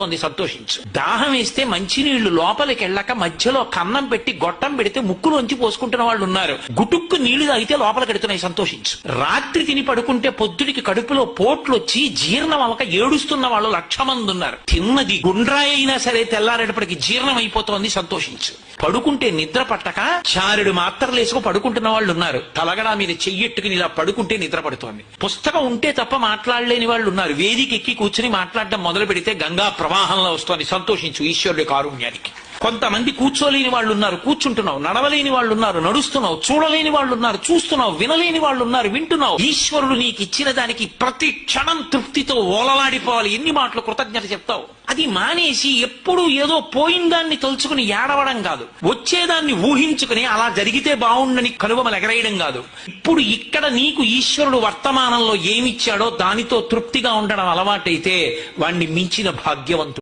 సంతోషించు. దాహం వేస్తే మంచినీళ్లు లోపలికి వెళ్ళక మధ్యలో కన్నం పెట్టి గొట్టం పెడితే ముక్కులోంచి పోసుకుంటున్న వాళ్ళు ఉన్నారు. గుటుక్కు నీళ్లు తాగితే లోపలికి ఎడుతున్నాయి, సంతోషించు. రాత్రి తిని పడుకుంటే పొద్దుడికి కడుపులో పోట్లు వచ్చి జీర్ణం అవ్వక ఏడుస్తున్న వాళ్ళు 1,00,000 మంది ఉన్నారు. తిన్నది గుండ్రాయి అయినా సరే తెల్లారేటప్పటికి జీర్ణం అయిపోతోంది, సంతోషించు. పడుకుంటే నిద్ర పట్టక చారుడు మాత్రలేసుకు పడుకుంటున్న వాళ్ళు ఉన్నారు. తలగడా మీద చెయ్యెట్టుకుని ఇలా పడుకుంటే నిద్ర పడుతోంది. పుస్తకం ఉంటే తప్ప మాట్లాడలేని వాళ్ళు ఉన్నారు. వేదిక ఎక్కి కూర్చుని మాట్లాడడం మొదలు పెడితే గంగా ప్రవాహంలో వస్తోంది, సంతోషించు ఈశ్వరుడి కారుణ్యానికి. కొంతమంది కూర్చోలేని వాళ్ళు ఉన్నారు, కూర్చుంటున్నావు. నడవలేని వాళ్ళు ఉన్నారు, నడుస్తున్నావు. చూడలేని వాళ్ళు ఉన్నారు, చూస్తున్నావు. వినలేని వాళ్ళు ఉన్నారు, వింటున్నావు. ఈశ్వరుడు నీకు ఇచ్చిన దానికి ప్రతి క్షణం తృప్తితో ఓలలాడిపోవాలి. ఎన్ని మాటలు కృతజ్ఞత చెప్తావు? అది మానేసి ఎప్పుడు ఏదో పోయిందాన్ని తలుచుకుని ఏడవడం కాదు, వచ్చేదాన్ని ఊహించుకుని అలా జరిగితే బాగుండని కనుబొమలు ఎగరేయడం కాదు. ఇప్పుడు ఇక్కడ నీకు ఈశ్వరుడు వర్తమానంలో ఏమిచ్చాడో దానితో తృప్తిగా ఉండడం అలవాటైతే వాణ్ణి మించిన భాగ్యవంతుడు